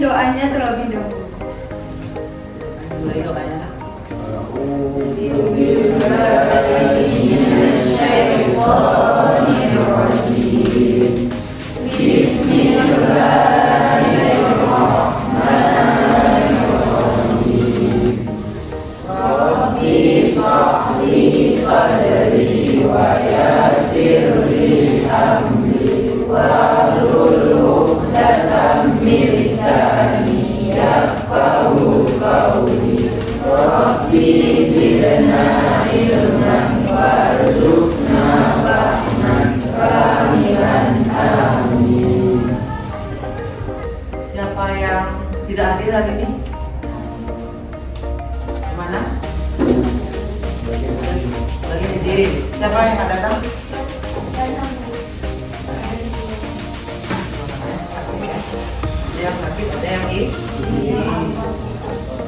doanya terlebih dahulu. Mulai doanya. Siapa yang tidak hadir hari ini? Mana? Lagi berdiri. Siapa yang nggak datang? Ada yang sakit, ada yang ini.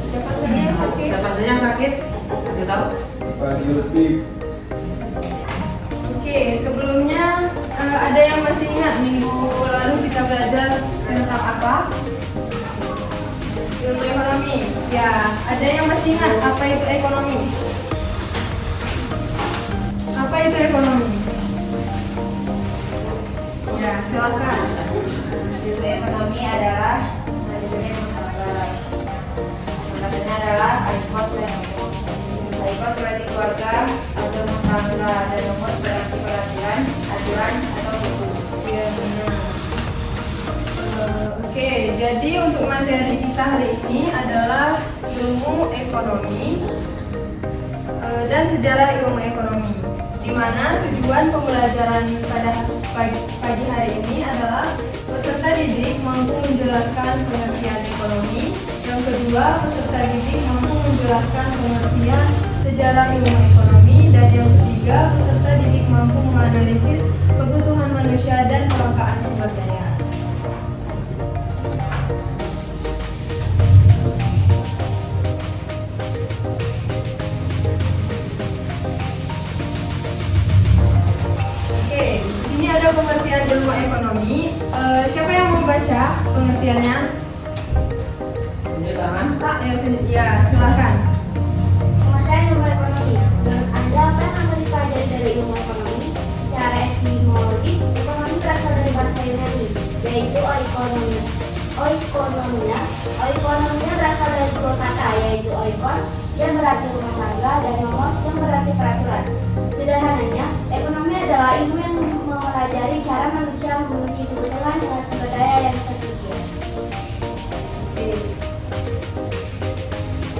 Siapa saja yang sakit? Siapa saja yang sakit? Kasih tahu. Oke, sebelumnya ada yang masih ingat minggu lalu kita belajar tentang apa? Ilmu ekonomi. Ya, ada yang masih ingat apa itu ekonomi? Apa itu ekonomi? Ya, silakan. Ilmu ekonomi adalah manajemen penganggaran. Maksudnya adalah Aikos dan Nomos. Aikos berarti keluarga atau rumah tangga, dan Nomos berarti peraturan, aturan atau hukum. Ya, benar. Oke, jadi untuk materi kita hari ini adalah ilmu ekonomi dan sejarah ilmu ekonomi, di mana tujuan pembelajaran pada pagi hari ini adalah peserta didik mampu menjelaskan pengertian ekonomi. Yang kedua, peserta didik mampu menjelaskan pengertian sejarah ilmu ekonomi. Dan yang ketiga, peserta didik mampu menganalisis kebutuhan manusia dan kelangkaan sumber daya. Oke, di sini ada pengertian ilmu ekonomi. Siapa yang mau baca pengertiannya? Tunjuk tangan. Pak, ya, silakan. Pengertian ilmu ekonomi. Menurut Anda, apa yang akan dipelajari dari ilmu ekonomi? Secara etimologis, ekonomi berasal dari bahasa Yunani, yaitu oikonomia. Oikonomia berasal dari dua kata, yaitu oikos yang berarti rumah tangga dan nomos yang berarti peraturan. Sederhananya, ekonomi adalah ilmu yang mempelajari cara manusia memenuhi kebutuhan dengan sumber daya yang tersedia. Oke.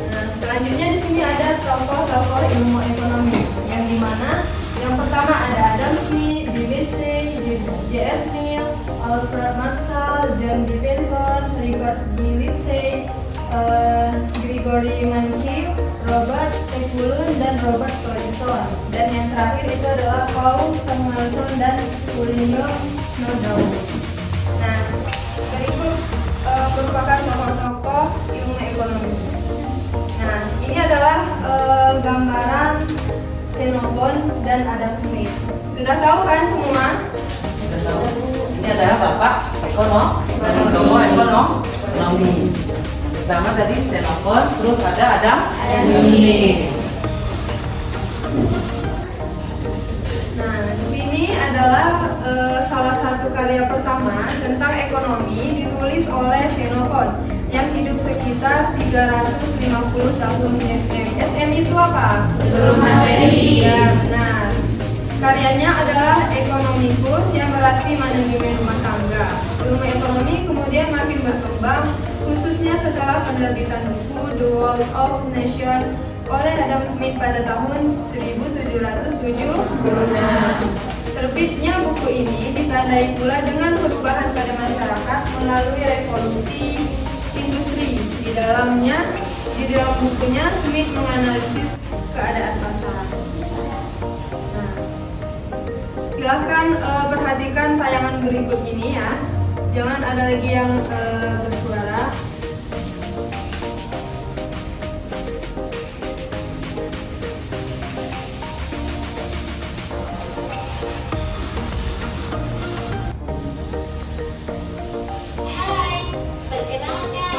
Nah, selanjutnya di sini ada tokoh-tokoh ilmu ekonomi, yang dimana yang pertama ada Adam Smith, BBC, J.S. Mill, Alfred Marshall, John Stevenson, Richard G. Livesey, Gregory Mankiw, Robert Ekulun, dan Robert Ferguson. Dan yang terakhir itu adalah Paul Samuelson dan William Nodau. Nah, berikut merupakan tokoh-tokoh ilmu ekonomi. Nah, ini adalah gambaran Xenophon dan Adam Smith. Sudah tahu kan semua? Sudah tahu. Ini adalah Bapak ekonomi. Pertama tadi Xenophon, terus ada Adam Smith. Nah, di sini adalah salah satu karya pertama tentang ekonomi ditulis oleh Xenophon yang hidup sekitar 350 tahun SM. SM itu apa? Sebelum Masehi. Ya, benar. Karyanya adalah Economicus yang berarti manajemen rumah tangga. Ilmu ekonomi kemudian makin berkembang, khususnya setelah penerbitan buku The World of Nations oleh Adam Smith pada tahun 1776. Terbitnya buku ini ditandai pula dengan perubahan pada masyarakat melalui revolusi industri. Di dalam bukunya Smith menganalisis keadaan pasar. Nah, silahkan perhatikan tayangan berikut ini ya. Jangan ada lagi yang bersuara. Hai, perkenalkan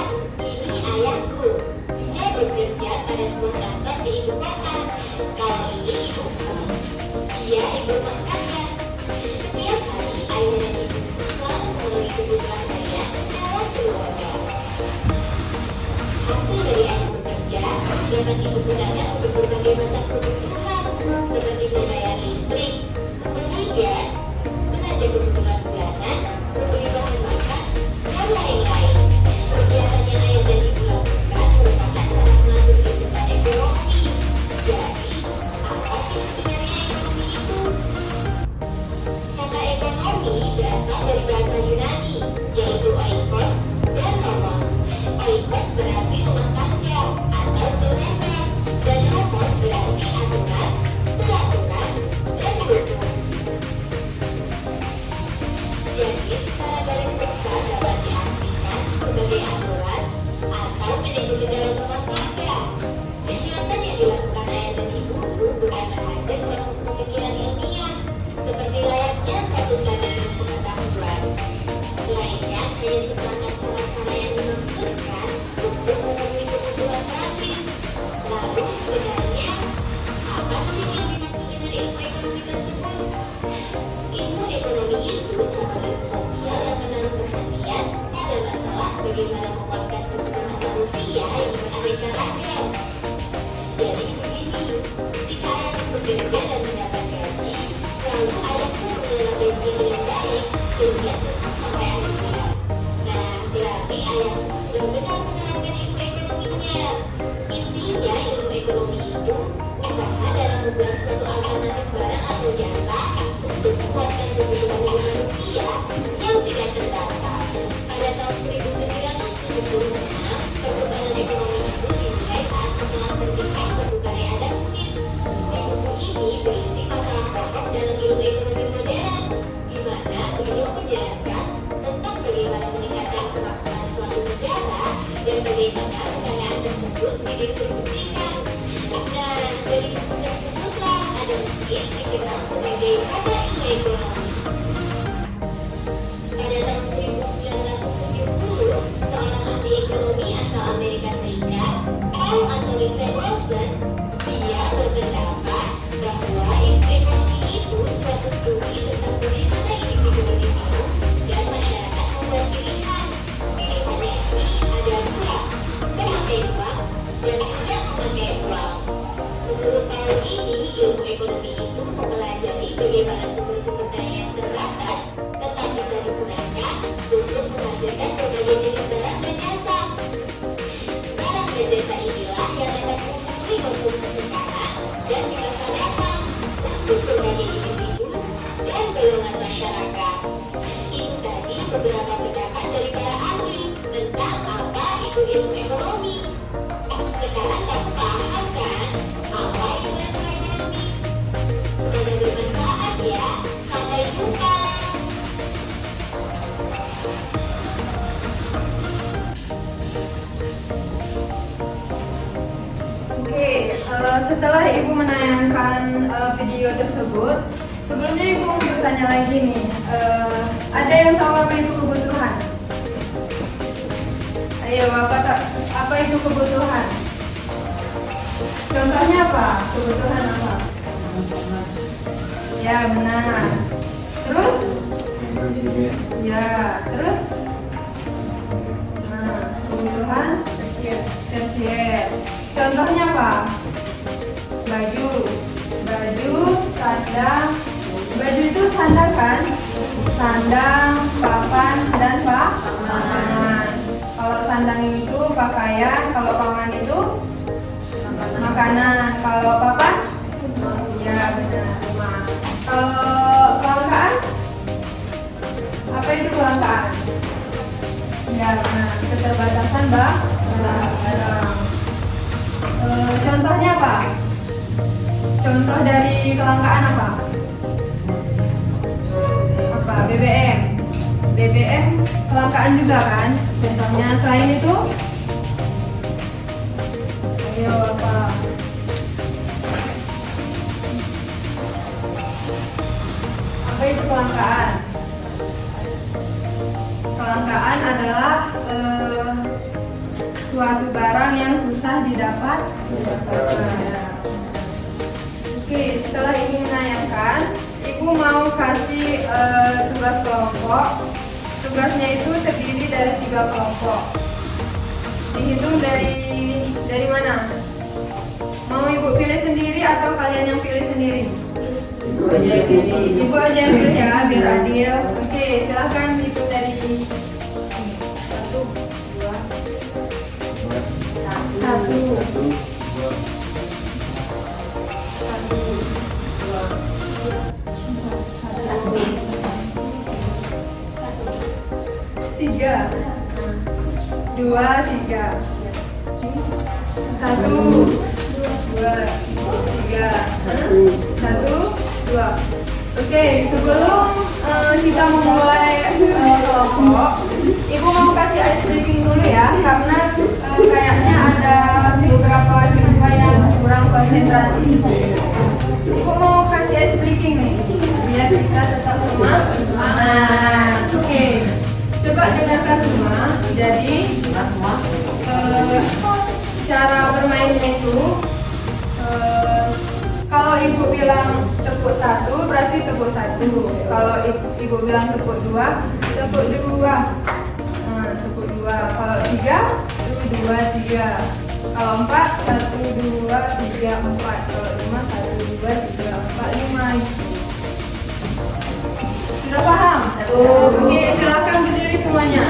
dapat ibu gunakan untuk berbagai macam kebutuhan seperti membayar listrik, membeli gas, belanja kebutuhan bulanan, membeli bahan makan, dan lain-lain. Kegiatan yang ayah dan ibu lakukan merupakan salah satu kehidupan ekonomi. Jadi, apa sih sebenarnya ekonomi itu? Kata ekonomi berasal dari bahasa Yunani, yaitu oikos dan nomos. Oikos berarti rumah tangga atau keluarga, dan nomos berarti aturan, peraturan, dan hukum. Jadi, secara garis besar dapat diartikan sebagai aturan atau manajemen dalam rumah tangga. Kegiatan yang dilakukan ayah dan ibu bukanlah hasil proses pemikiran ilmiah seperti layaknya satu tanda pengetahuan, melainkan hanya merupakan cara-cara yang dimaksudkan untuk memenuhi kebutuhan praktis. Lalu sebenarnya apa sih yang dimaksud dengan ilmu ekonomi tersebut? Ilmu ekonomi itu cara ilmu sosial yang menaruh perhatian pada masalah bagaimana memuaskan kebutuhan manusia yang beraneka ragam. Jadi begini, ketika ayah bekerja dan mendapat gaji, lalu ayah pun mengelola gaji dengan baik, sehingga cukup sampai akhir bulan. Nah, berarti ayah sudah benar menerapkan ilmu ekonominya. Intinya ilmu ekonomi itu usaha dalam membuat suatu alternatif barang atau jasa untuk memuaskan kebutuhan manusia yang tidak terdata. Pada tahun 1976, perkembangan ekonomi itu dimulai saat setelah terbitnya buku karya Adam Smith. Di buku ini berisi masalah pokok dalam ilmu ekonomi modern, di mana beliau menjelaskan tentang bagaimana meningkatkan kemajuan suatu negara dan bagaimana kekayaan tersebut didistribusikan. Nah, dari buku tersebutlah Adam Smith dikenal sebagai kata ilmu ekonomi. Pada tahun 1970, seorang ahli ekonomi asal Amerika Serikat, Paul Anthony Samuelson, dia berpendapat bahwa ilmu ekonomi itu suatu studi tentang bagaimana individu-individu dan masyarakat membuat pilihan. Pilihannya ini ada dua, memakai uang dan tidak memakai uang. Menurut Paul ini, ilmu ekonomi itu mempelajari bagaimana sumber-sumber daya yang terbatas tetap bisa digunakan untuk menghasilkan berbagai jenis barang dan jasa. Barang dan jasa inilah yang akan memenuhi konsumsi sekarang dan di masa datang untuk berbagai individu dan golongan masyarakat. Itu tadi beberapa pendapat dari para ahli tentang apa itu ilmu ekonomi. Sekarang kamu paham kan apa itu ilmu ekonomi? Semoga bermanfaat ya. Sampai jumpa. Oke, setelah ibu menayangkan video tersebut, sebelumnya ibu mau bertanya lagi nih. Ada yang tahu apa itu kebutuhan? Ayo, apa itu kebutuhan? Contohnya apa? Kebutuhan apa? Ya, benar. Terus? Ya, terus? Nah, kebutuhan tersier. Contohnya apa? Baju, sandang. Baju itu sandang kan? Sandang, papan, dan pangan. Kalau sandang itu pakaian, kalau papan itu makanan. Kalau papan? Ya, benar. Kalau kelangkaan? Apa itu kelangkaan? Ya, benar. Keterbatasan barang. Contohnya apa? Contoh dari kelangkaan apa? Apa? BBM kelangkaan juga kan? Contohnya selain itu? Ayo apa? Apa itu kelangkaan? Kelangkaan adalah suatu barang yang susah didapat. Oke, setelah ibu menanyakan, ibu mau kasih tugas kelompok. Tugasnya itu terdiri dari 3 kelompok. Dihitung dari mana? Mau ibu pilih sendiri atau kalian yang pilih sendiri? Ibu aja yang pilih. Ibu aja yang pilih ya, biar adil. Oke, silakan ibu dari satu, dua, satu, tiga, dua, tiga, satu, dua, tiga, satu, dua. Oke, sebelum kita memulai kelompok, ibu mau kasih ice breaking dulu ya, karena kayaknya ada beberapa siswa yang kurang konsentrasi. Ibu mau kasih ice breaking nih, biar kita tetap semangat. Oke, coba dengarkan semua. Jadi Semua. cara bermainnya itu kalau ibu bilang tepuk satu berarti tepuk satu. Kalau ibu bilang tepuk dua, tepuk dua. Tepuk dua. Kalau tiga, dua, tiga. Kalau empat, satu, dua, tiga, empat. Kalau lima, satu, dua, tiga, empat, lima. Sudah paham? Oke, silakan berdiri semuanya.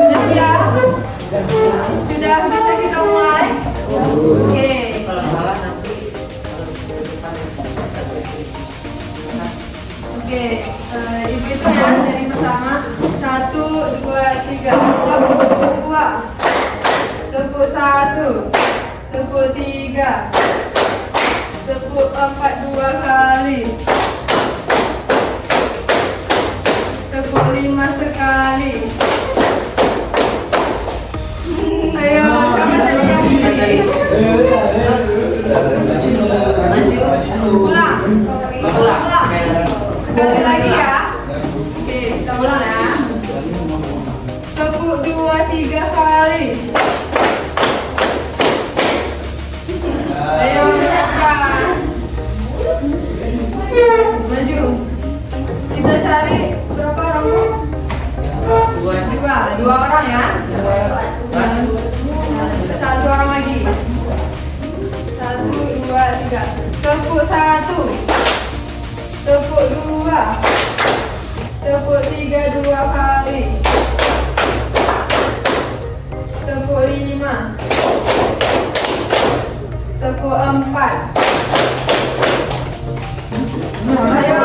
Sudah siap? Sudah bisa kita mulai? Oke. Kalau salah nanti harus ke depan. Oke, ibu itu ya dari pertama. Satu, dua, tiga. Tepuk dua. Tepuk satu. Tepuk tiga. Tepuk empat dua kali. Tepuk lima sekali. Ayo, siapa tadi yang begini? Ulang. Ulang. Sekali lagi ya. Oke, kita ulang ya. Tepuk dua, tiga kali. Ayo, cepat. Maju. Kita cari berapa orang? Dua orang ya. Satu orang lagi. Satu, dua, tiga. Tepuk satu. Tepuk dua. Tepuk tiga dua kali. Tepuk lima. Tepuk empat. Ayo,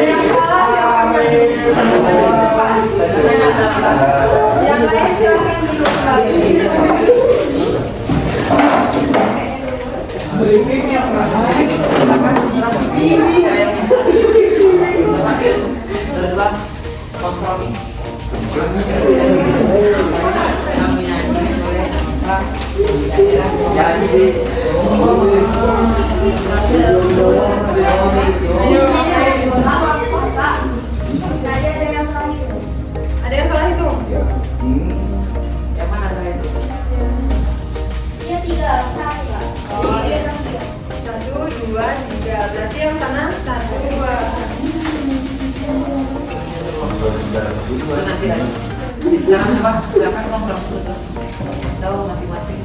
yang salah silakan maju. Yang lain silakan duduk kembali. Kompromi. Ayo, ada yang salah itu? Yang mana saya itu? Dia tiga, saya. Oh, iya. Satu, dua, tiga. Berarti yang sana satu, dua. Nanti aja. Silakan Pak, silakan ngobrol. Tahu masing-masing.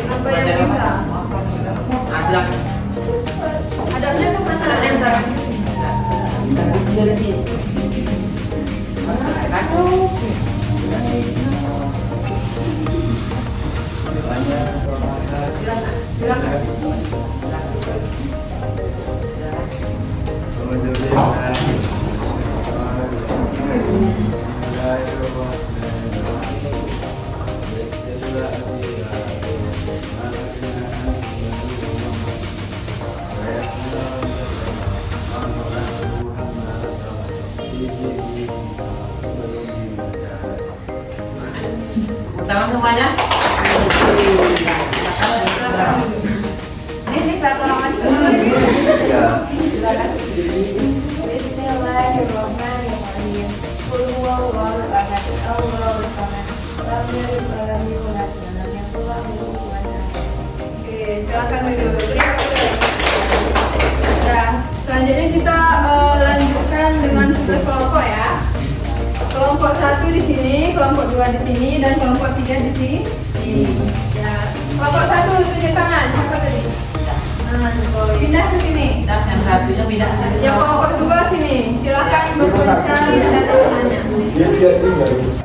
Apa yang bisa? Ada. Adabnya kemana? Ada yang salah. Dari sini. Tangan semuanya. Ini satu orang lagi. Bismillahirrahmanirrahim. Qul huwallahu ahad, Allahus samad, lam yalid wa lam yulad wa lam yakul lahu kufuwan ahad. Oke, silakan duduk. Nah, selanjutnya kita lanjutkan dengan tugas kelompok ya. 1 di sini, kelompok 2 di sini, dan kelompok 3 di sini. Ya. Kelompok 1 tunjuk tangan. Siapa tadi? Nah, pindah ke sini. Pindah yang satunya pindah. Yang kelompok 2 sini. Silakan berbincang dan bertanya. Dia tidak tinggal.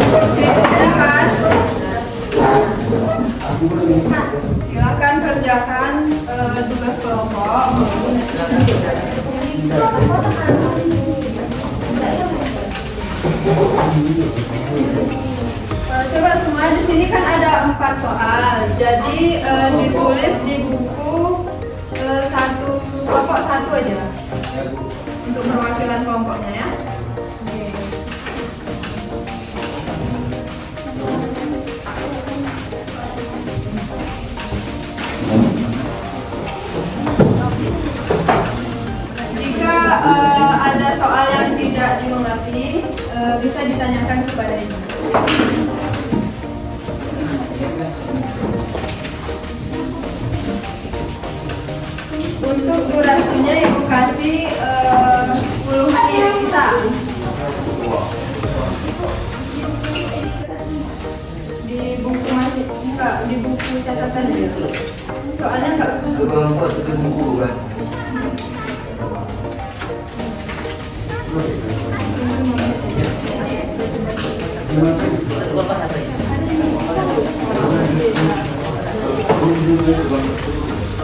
Oke, silakan. Silakan kerjakan tugas kelompok. Coba semua di sini kan ada 4 soal. Jadi ditulis di buku satu kelompok 1 aja untuk perwakilan kelompoknya ya. Oke. Jika ada soal yang tidak dimengerti, bisa ditanyakan kepada ibu. Untuk durasinya ibu kasih 10 menit bisa. Di buku masih enggak, di buku catatan soalnya enggak Kelompok satu buku kan.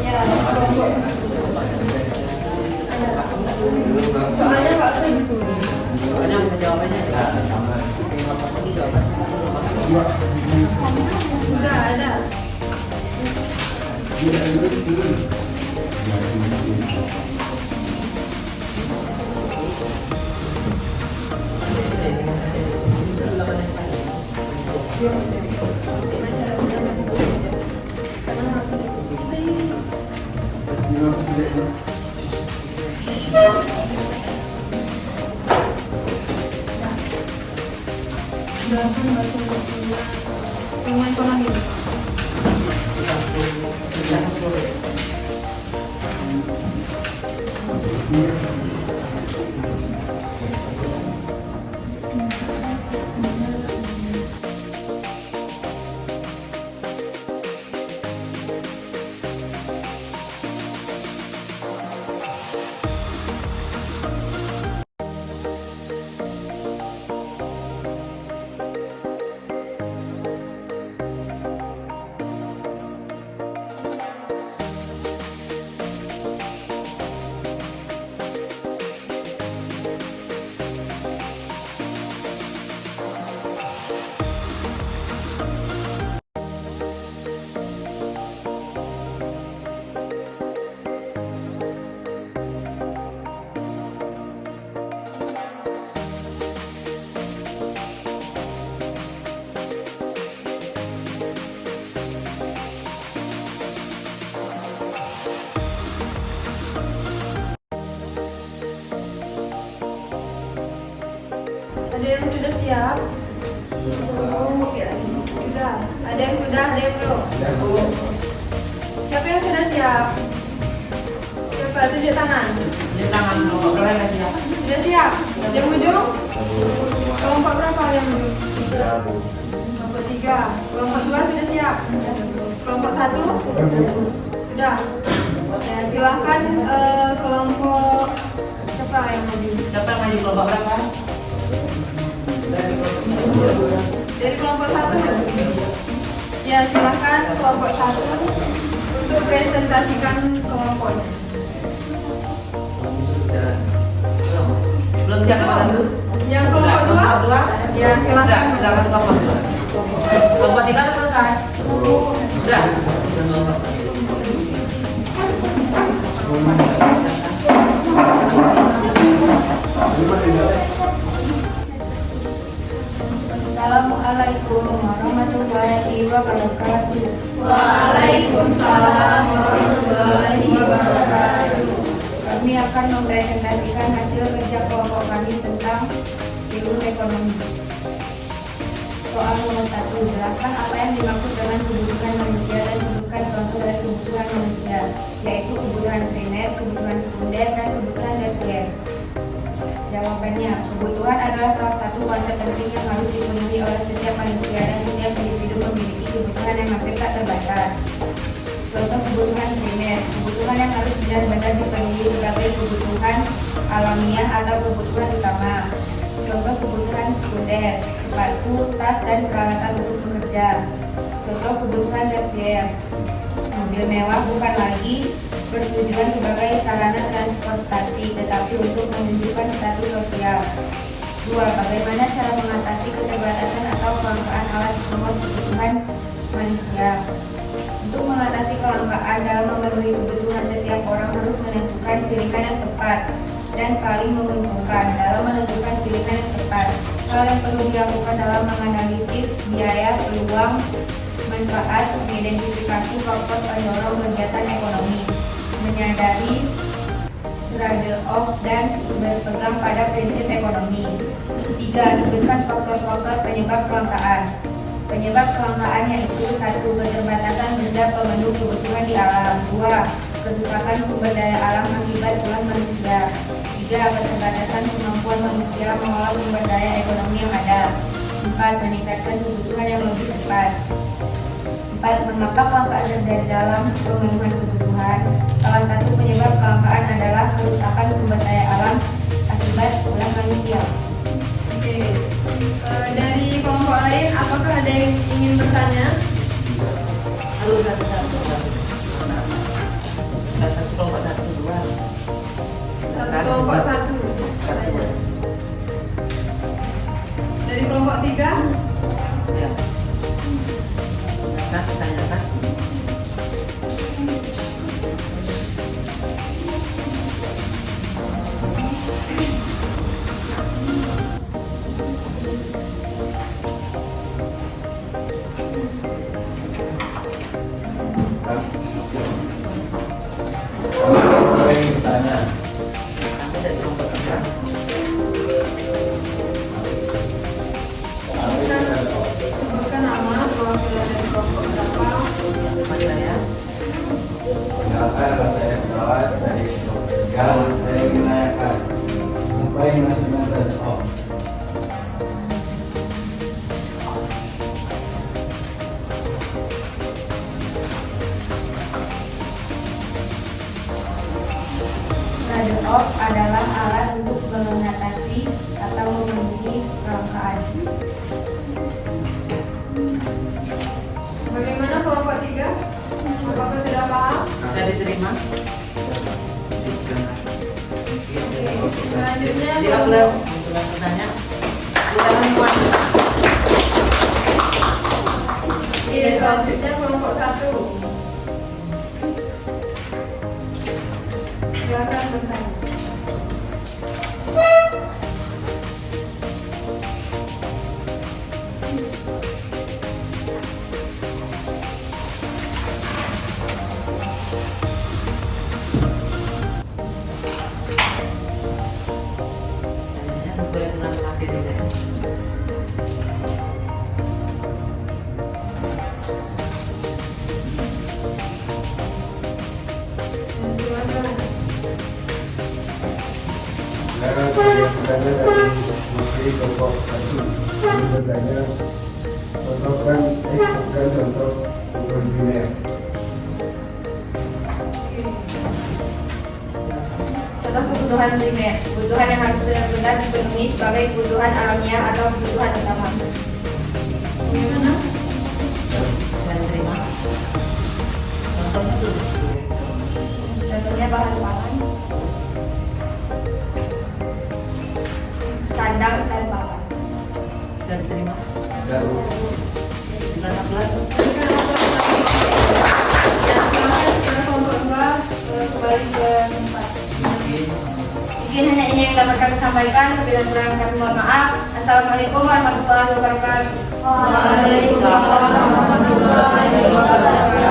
ya, soalnya enggak usah ditulis. Soalnya bisa jawabannya. Sudah ada. Ilmu ekonomi. Ada yang sudah siap? Sudah. Ada yang sudah, ada yang belum? Siapa yang sudah siap? Siapa? Tunjuk tangan. Jadi tangan kelompok berapa lagi ya? Sudah siap? Yang ujung? Kelompok berapa yang ujung? Kelompok 3. Kelompok 2 sudah siap? Kelompok 1? Sudah. Ya, silahkan kelompok siapa yang maju? Siapa yang maju kelompok berapa? Dari kelompok 1? Ya, silahkan kelompok 1 untuk presentasikan kelompoknya. Belum siap kelompok dulu? Yang kelompok 2? Ya, silahkan. Sudah kelompok 2. Kelompok 3 sudah selesai. Sudah. Waalaikumsalam warahmatullahi wabarakatuh. Kami akan mempresentasikan hasil kerja kelompok kami tentang ilmu ekonomi. Soal nomor 1, jelaskan apa yang dimaksud dengan kebutuhan manusia dan sebutkan contoh dari kebutuhan manusia, yaitu kebutuhan primer, kebutuhan sekunder, dan kebutuhan tersier. Jawabannya, kebutuhan adalah salah satu konsep penting yang harus dipenuhi oleh setiap manusia dan setiap individu memiliki kebutuhan yang hampir tak terbatas. Contoh kebutuhan primer, kebutuhan yang harus benar-benar dipenuhi sebagai kebutuhan alamiah atau kebutuhan utama. Contoh kebutuhan sekunder, sepatu, tas, dan peralatan untuk bekerja. Contoh kebutuhan tersier, mobil mewah bukan lagi bertujuan sebagai sarana transportasi, tetapi untuk menunjukkan status sosial. 2. Bagaimana cara mengatasi keterbatasan atau kelangkaan alat nomor kebutuhan manusia? Untuk mengatasi kelangkaan dalam memenuhi kebutuhan, setiap orang harus menentukan pilihan yang tepat dan paling menguntungkan. Dalam menentukan pilihan yang tepat, hal yang perlu dilakukan dalam menganalisis biaya, peluang, manfaat, mengidentifikasi faktor pendorong kegiatan ekonomi, menyadari trade-off dan berpegang pada prinsip ekonomi. 3. Sebutkan faktor-faktor penyebab kelangkaan. Penyebab kelangkaan yaitu 1. Keterbatasan benda pemenuh kebutuhan di alam. 2. Kerusakan sumber daya alam akibat ulah manusia. 3. Keterbatasan kemampuan manusia mengolah sumber daya ekonomi yang ada. 4. Meningkatkan kebutuhan yang lebih cepat. 4. Mengapa kelangkaan terjadi dalam pemenuhan kebutuhan? Salah satu penyebab kelangkaan adalah kerusakan sumber daya alam akibat ulah manusia. Oke. Dari kelompok lain, apakah ada yang ingin bertanya? Halo, satu kelompok 1, 2. Kelompok 1. Dari kelompok 3? Ya. Tanyakan. Kami dari kelompok 3. Sebutkan nama, perwakilan dari kelompok berapa? Mas saya. Kenalkan nama saya Perawat dari kelompok 3. Saya ingin menanyakan apa yang national trade-off? Trade-off adalah alat untuk mengatasi atau memenuhi kelangkaan. Bagaimana kelompok 3? Apakah sudah paham? Saya diterima. Selanjutnya 13. Untuk bertanya. Silakan Puan. Oke, selanjutnya kelompok 1. Silakan bertanya. Tanyanya sesuai dengan materi saya. Silakan. Saya sebagai perdana dari Menteri Kelompok 1 ingin bertanya contohkan contoh kebutuhan primer. Contoh kebutuhan primer, kebutuhan yang harus benar-benar dipenuhi sebagai kebutuhan alamiah atau kebutuhan utama. Bagaimana? Saya diterima. Contohnya tuh. Contohnya bahan pangan, sandang dan papan. Saya diterima. Dan 19. Berikan waktu silakan sekarang kelompok 2 kembali ke tempat. Mungkin hanya ini yang dapat kami sampaikan. Bila kurang kami mohon maaf. Assalamualaikum warahmatullahi wabarakatuh. Waalaikumsalam warahmatullahi wabarakatuh.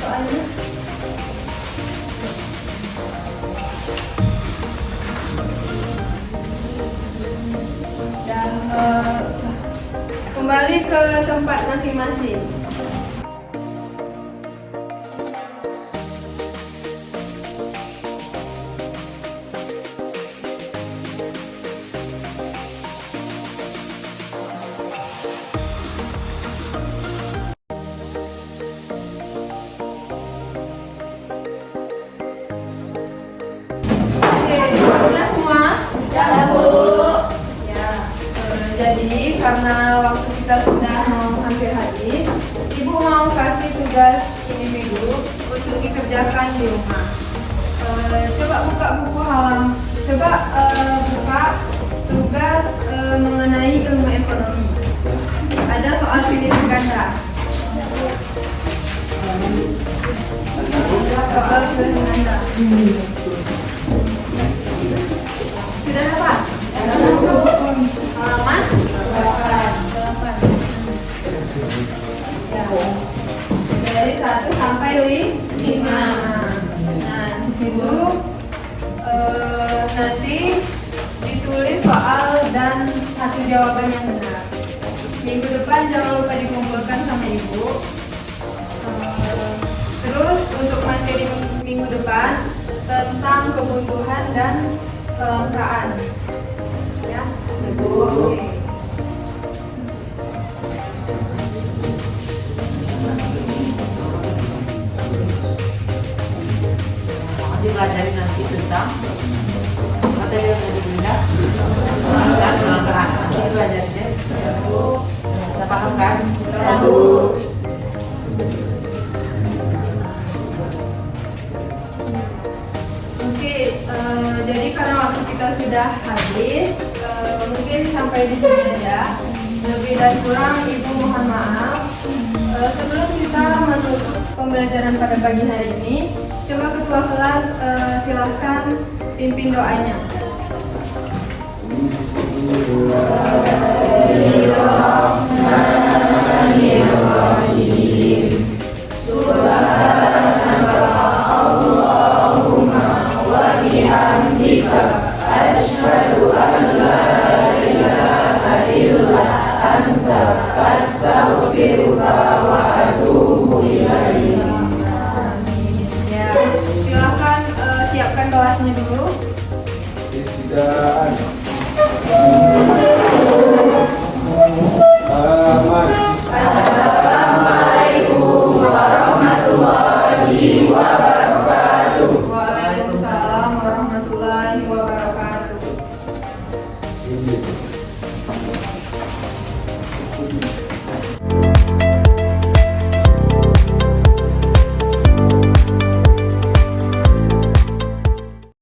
Soalnya dan kembali ke tempat masing-masing. Oke, sudah semua? Ya, Bu. Ya, jadi karena waktu kita sudah hampir habis, Ibu mau kasih tugas ini dulu untuk dikerjakan di rumah. Coba buka buku buka tugas mengenai ilmu ekonomi. Ada soal pilihan ganda. Soal pilihan ganda. Sudah dapat? Halaman 8. Ya. Dari 1 sampai 5. Nah, di situ nanti ditulis soal dan satu jawaban yang benar. Minggu depan jangan lupa dikumpulkan sama Ibu. Terus untuk materi minggu depan tentang kebutuhan dan kelangkaan. Ya, Ibu. Oke. Dipelajari nanti tentang materi yang mau dibina dan kelangkaan. Nanti dipelajari deh. Bisa paham kan? Satu. Oke, jadi karena waktu kita sudah habis, mungkin sampai di sini aja. Lebih dan kurang Ibu mohon maaf. Sebelum kita menutup pembelajaran pada pagi hari ini, coba ketua kelas silahkan pimpin doanya. Bismillahirrahmanirrahim.